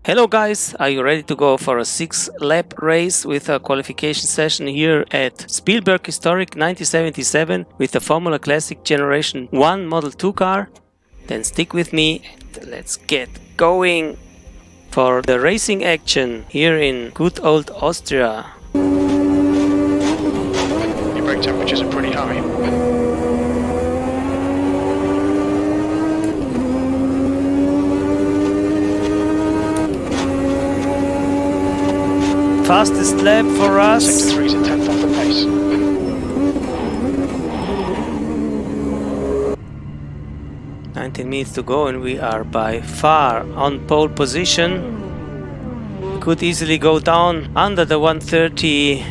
Hello guys, are you ready to go for a 6-lap race with a qualification session here at Spielberg Historic 1977 with the Formula Classic Generation 1 Model 2 car? Then stick with me and let's get going for the racing action here in good old Austria. Your brake temperatures are pretty high. Fastest lap for us. Sector 3 is a tenth off the pace. Minutes to go and we are by far on pole position. We could easily go down under the 1:30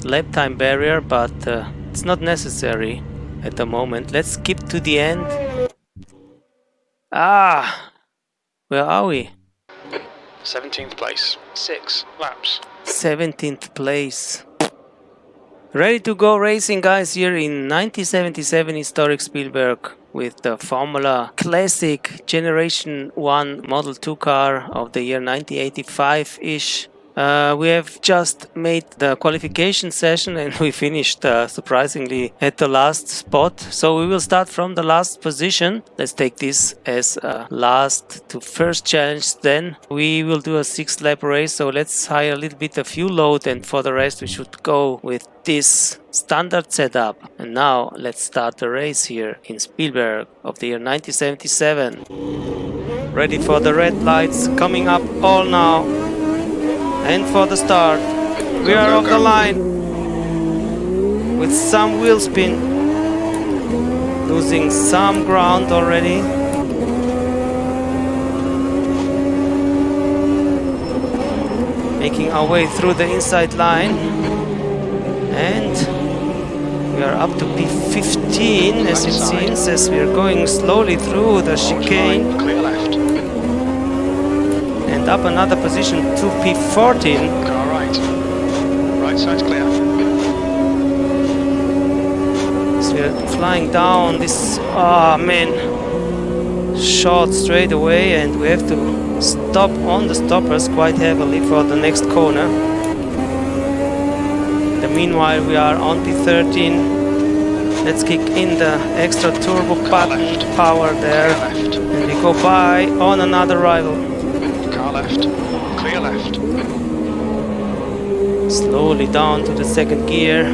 lap time barrier, but it's not necessary at the moment. Let's skip to the end. Where are we? 17th place, 6 laps. 17th place. Ready to go racing, guys, here in 1977 historic Spielberg with the Formula Classic Generation 1 Model 2 car of the year 1985-ish. We have just made the qualification session and we finished surprisingly at the last spot. So we will start from the last position. Let's take this as a last to first challenge. Then we will do a 6-lap race. So let's hire a little bit of fuel load, and for the rest we should go with this standard setup. And now let's start the race here in Spielberg of the year 1977. Ready for the red lights coming up all now. And for the start, we are off the line with some wheel spin, losing some ground already. Making our way through the inside line, and we are up to P15 as it seems, as we are going slowly through the chicane. Clear left. And up another position to P14. Car right. Right side's clear. So we're flying down this, short straight away, and we have to stop on the stoppers quite heavily for the next corner. Meanwhile, we are on P13. Let's kick in the extra turbo button power there, and we go by on another rival. Car left, clear left. Slowly down to the second gear.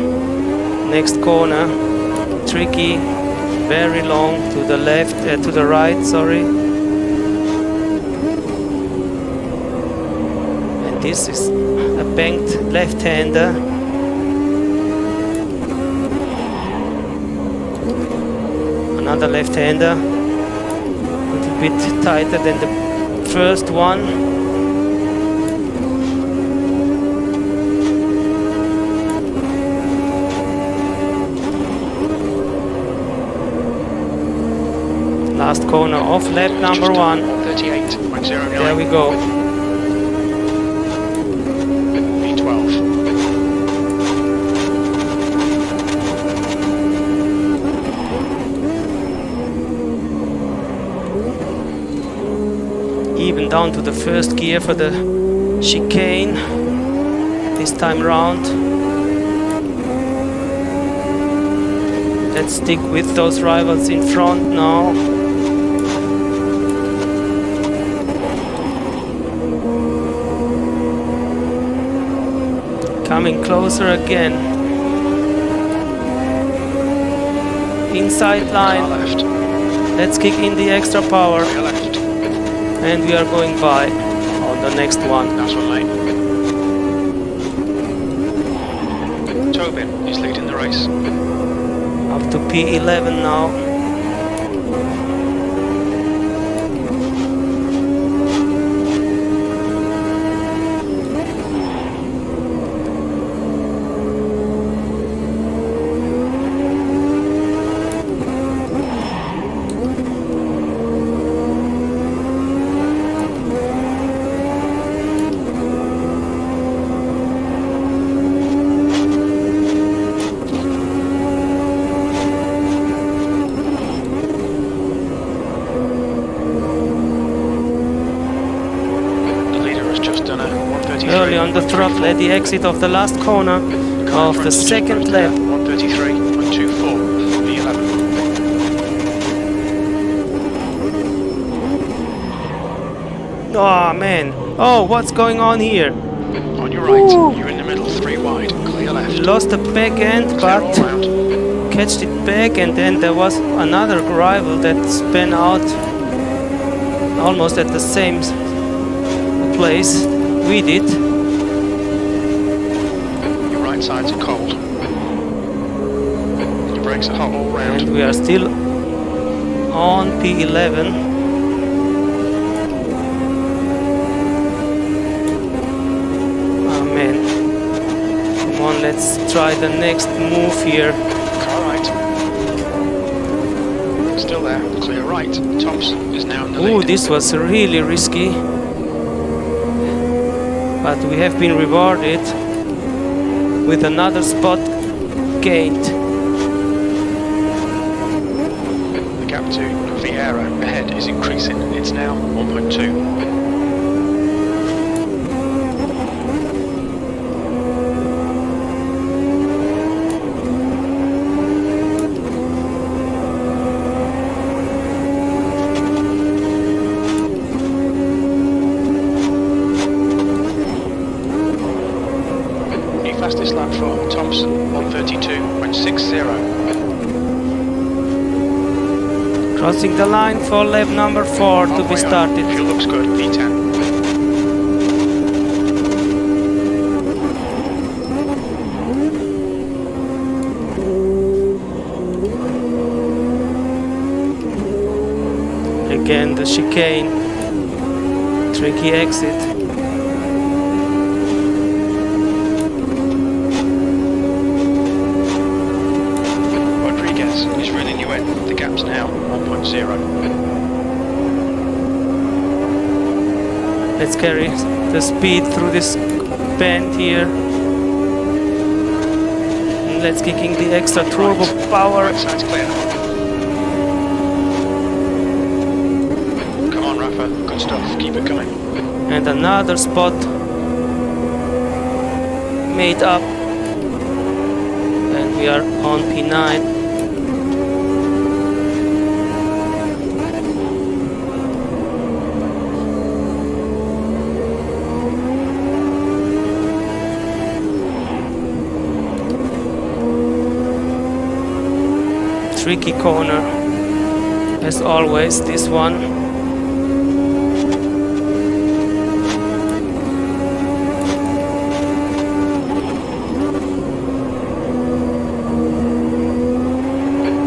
Next corner, tricky, very long to the left, to the right, sorry. And this is a banked left-hander. Another left-hander, a little bit tighter than the first one. Last corner off lap number 1. 38.09. There we go. P12. Even down to the first gear for the chicane this time around. Let's stick with those rivals in front now. Coming closer again. Inside line. Car left. Let's kick in the extra power. Clear left. And we are going by on the next one. That's one lane. Tobin is leading the race. Up to P11 now. the throttle at the exit of the last corner of the second lap. 133.24, V11. Oh man, oh, what's going on here? On your right, you're in the middle, 3 wide, clear left. Lost the back end, Clear but all round. catched it back, and then there was another rival that spun out almost at the same place we did. Your right sides are cold. Your brakes are hot all round. And we are still on P11. Oh man. Come on, let's try the next move here. Car right. Still there, clear right. Thompson is now in the Ooh, lead. this was really risky. But we have been rewarded with another spot gained. The gap to Vieira ahead is increasing. It's now 1.2. Fastest lap for Thompson, 132.60. Crossing the line for lap number 4 to be started. Fuel looks good, V10. Again the chicane, tricky exit. Is reeling you in. The gap's now 1.0. Let's carry the speed through this bend here. And let's kick in the extra turbo power. Right side's clear. Come on, Rafa. Good stuff. Keep it coming. And another spot made up. And we are on P9. Tricky corner, as always, this one.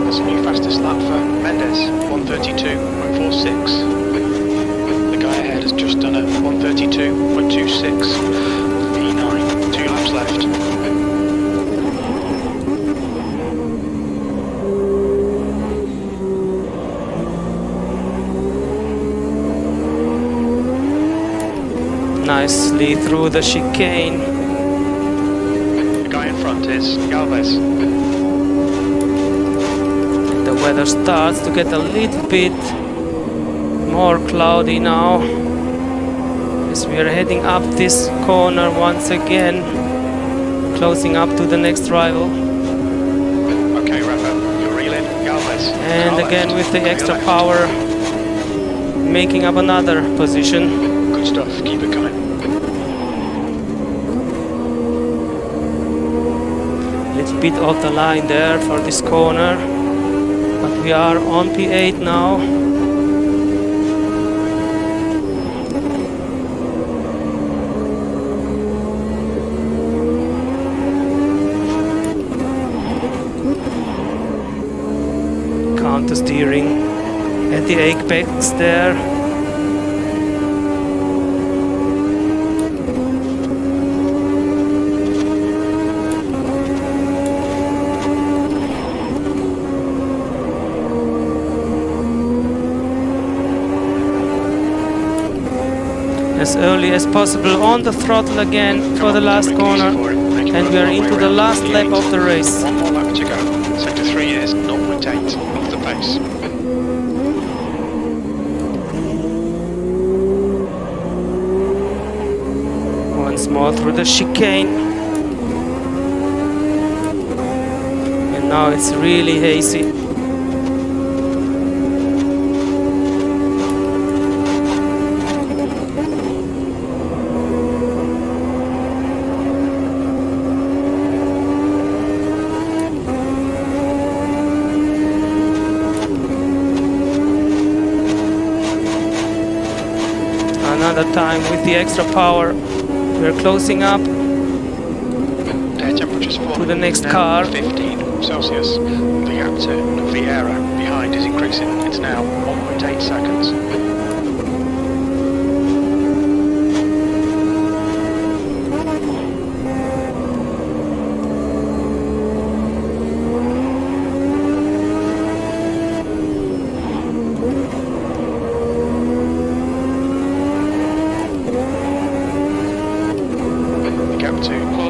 That's a new fastest lap for Mendes, 132.46. The guy ahead has just done a 132.26. V9, 2 laps left. Nicely through the chicane. The guy in front is Galvez. The weather starts to get a little bit more cloudy now, as we are heading up this corner once again, closing up to the next rival. Okay, Rafa, you're reeling. Galvez. And again with the extra power, making up another position. Good stuff, keep it coming. Little bit off the line there for this corner, but we are on P8 now. Counter steering at the apex there. As early as possible on the throttle again for the last corner, and we are into the last lap of the race. One more lap to go. Sector 3 is 0.8 off the pace. Once more go through the chicane. And now it's really hazy. Another time with the extra power. We're closing up Air temperature's to the next now car. 15 Celsius. The gap to Vieira behind is increasing. It's now 1.8 seconds.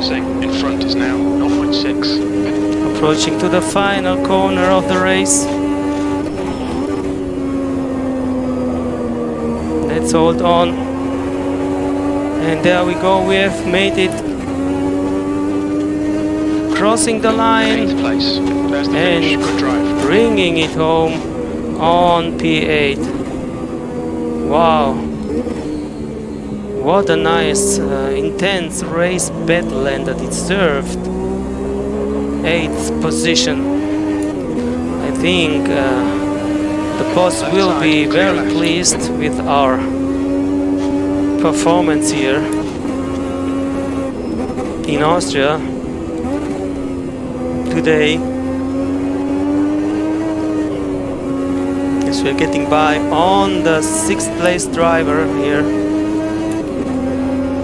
In front is now 0.6. Approaching to the final corner of the race. Let's hold on. And there we go, we have made it. Crossing the line. 8th place. There's the and finish. Good drive. Bringing it home on P8. Wow. What a nice, intense race battle, and that it served 8th position. I think the boss will be very pleased with our performance here in Austria today. Yes, we're getting by on the 6th place driver here.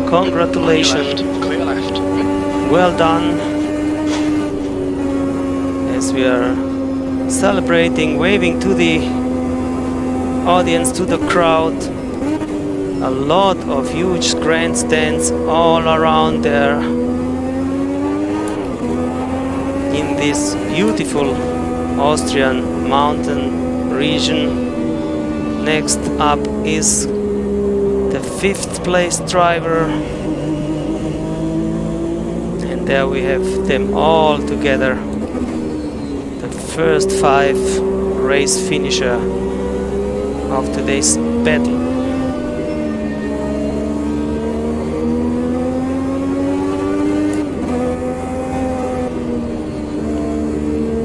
Congratulations. Clear left. Well done. As we are celebrating, waving to the audience, to the crowd. A lot of huge grandstands all around there in this beautiful Austrian mountain region. Next up is the 5th place driver, and there we have them all together, the first 5 race finisher of today's battle.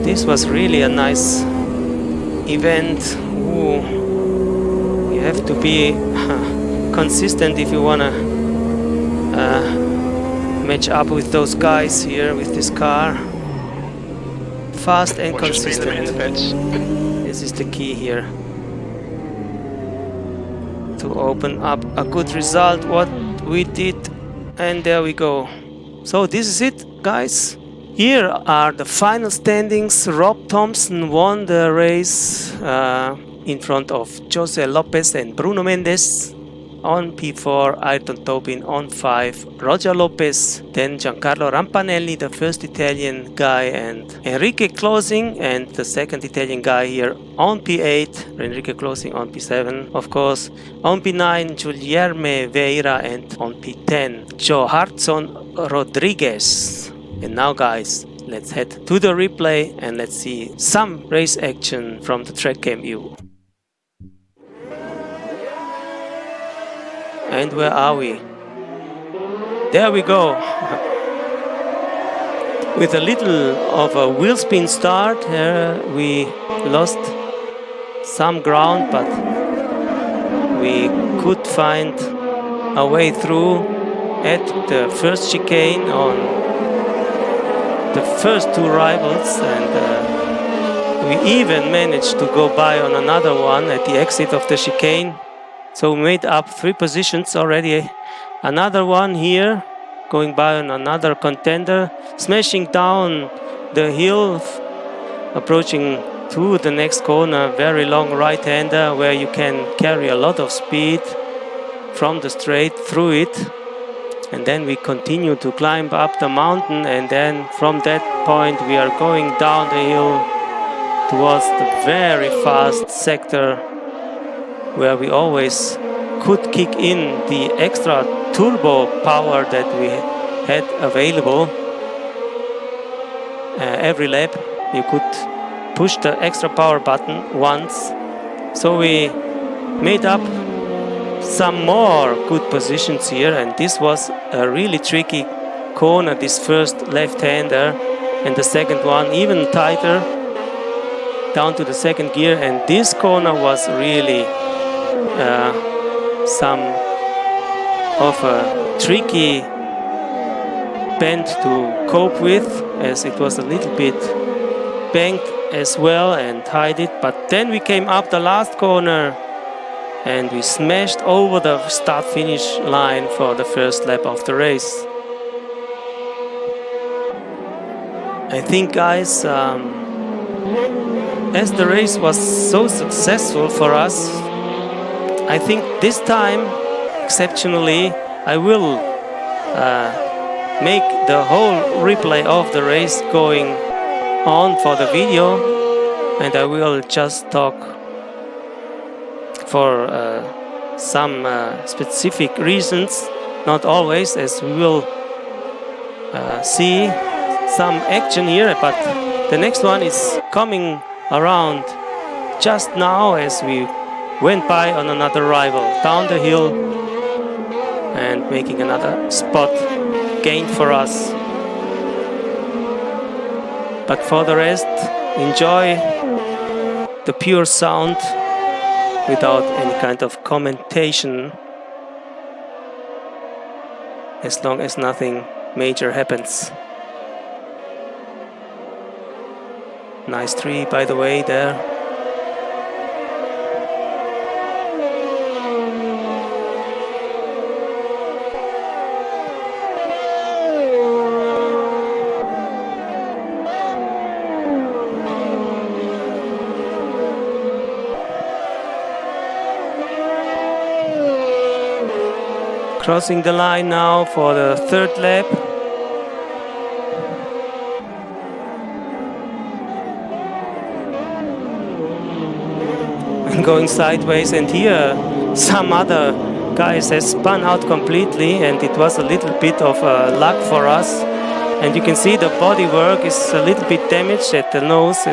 This was really a nice event. Ooh, you have to be consistent if you wanna match up with those guys here with this car. Fast and consistent. In the pits. This is the key here to open up a good result. What we did, and there we go. So this is it, guys. Here are the final standings. Rob Thompson won the race in front of Jose Lopez and Bruno Mendes. On P4, Ayrton Tobin. On 5, Roger Lopez. Then Giancarlo Rampanelli, the first Italian guy, and Enrique Closing, and the second Italian guy here on P8. Enrique Closing on P7, of course. On P9, Guilherme Vieira, and on P10, Joe Hartson Rodriguez. And now, guys, let's head to the replay and let's see some race action from the track cam view. And where are we? There we go. With a little of a wheel spin start, we lost some ground, but we could find a way through at the first chicane on the first 2 rivals, and we even managed to go by on another one at the exit of the chicane. So we made up 3 positions already. Another one here, going by on another contender, smashing down the hill, approaching to the next corner, very long right-hander where you can carry a lot of speed from the straight through it. And then we continue to climb up the mountain, and then from that point we are going down the hill towards the very fast sector where we always could kick in the extra turbo power that we had available. Every lap you could push the extra power button once. So we made up some more good positions here, and this was a really tricky corner, this first left-hander, and the second one even tighter down to the second gear, and this corner was really some of a tricky bend to cope with, as it was a little bit banked as well and hide it. But then we came up the last corner and we smashed over the start finish line for the first lap of the race. I think, guys, as the race was so successful for us, I think this time exceptionally I will make the whole replay of the race going on for the video, and I will just talk for some specific reasons, not always, as we will see some action here, but the next one is coming around just now as we went by on another rival down the hill and making another spot gained for us. But for the rest, enjoy the pure sound without any kind of commentation, as long as nothing major happens. Nice tree, by the way, there. Crossing the line now for the third lap. Going sideways, and here some other guys has spun out completely, and it was a little bit of luck for us. And you can see the bodywork is a little bit damaged at the nose,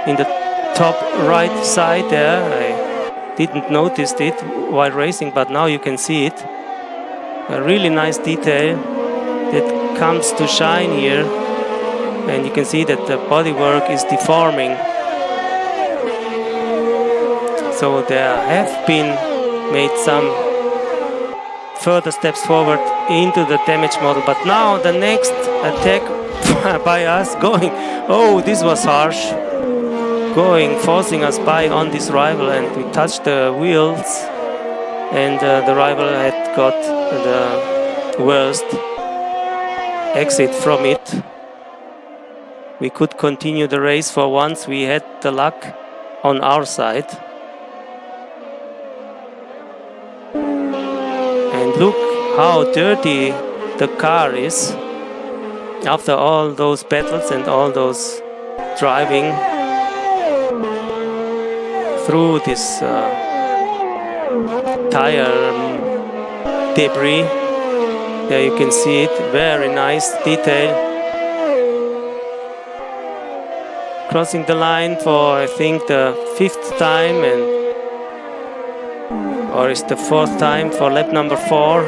in the top right side there. I didn't notice it while racing, but now you can see it. A really nice detail that comes to shine here, and you can see that the bodywork is deforming. So there have been made some further steps forward into the damage model. But now the next attack by us going, oh, this was harsh, forcing us by on this rival, and we touched the wheels, and the rival had got the worst exit from it. We could continue the race for once. We had the luck on our side. And look how dirty the car is after all those battles and all those driving through this tire debris. There you can see it, very nice detail. Crossing the line for, I think, the 5th time, or is the 4th time for lap number 4.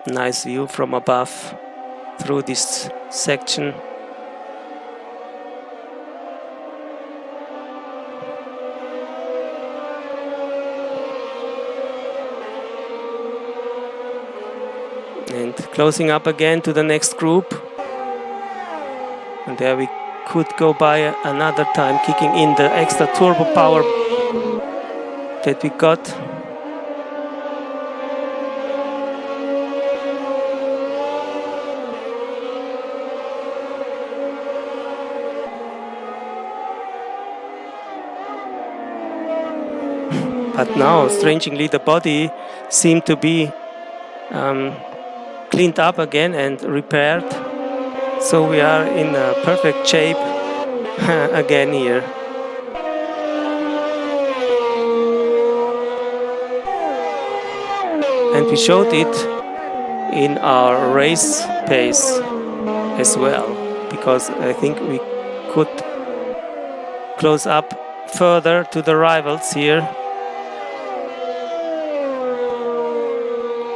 Nice view from above through this section. And closing up again to the next group. And there we could go by another time, kicking in the extra turbo power that we got. But now, strangely, the body seemed to be cleaned up again and repaired. So we are in a perfect shape again here. And we showed it in our race pace as well, because I think we could close up further to the rivals here.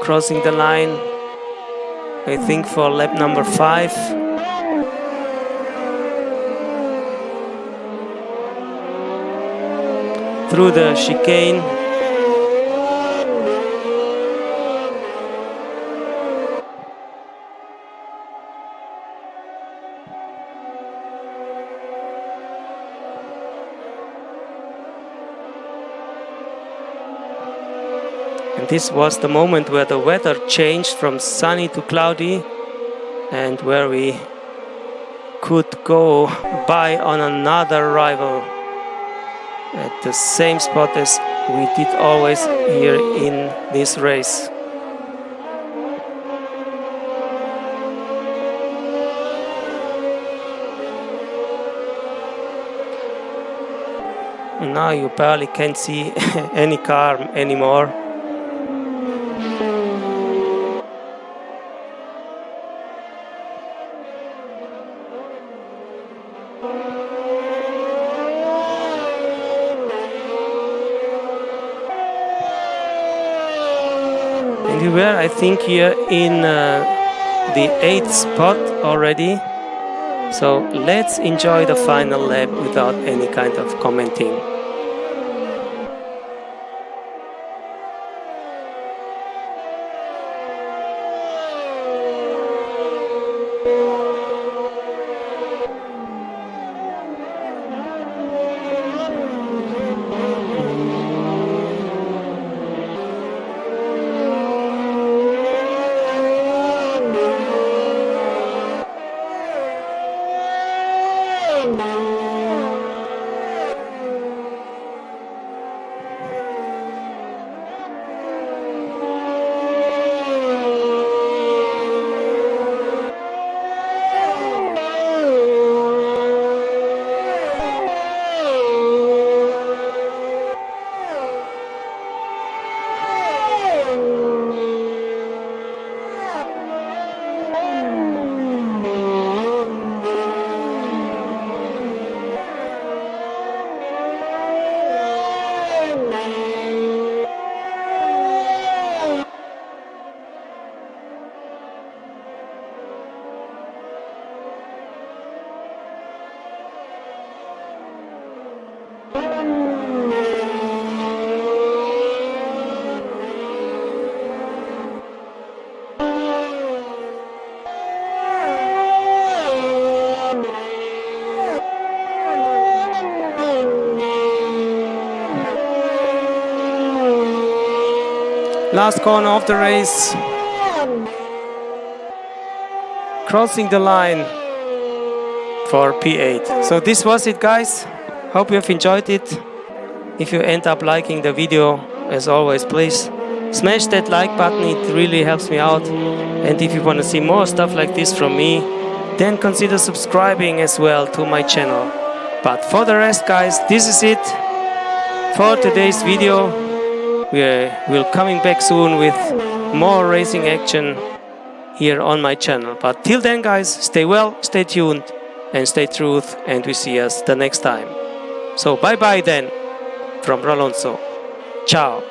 Crossing the line, I think for lap number 5. Through the chicane. And this was the moment where the weather changed from sunny to cloudy, and where we could go by on another rival at the same spot as we did always here in this race. And now you barely can see any car anymore. And we were, I think, here in the 8th spot already. So let's enjoy the final lap without any kind of commenting. Last corner of the race. Crossing the line for P8. So this was it, guys. Hope you have enjoyed it. If you end up liking the video, as always, please smash that like button. It really helps me out. And if you want to see more stuff like this from me, then consider subscribing as well to my channel. But for the rest, guys, this is it for today's video. We'll coming back soon with more racing action here on my channel. But till then, guys, stay well, stay tuned, and stay truth, and we see us the next time. So bye bye then from Rolonzo. Ciao.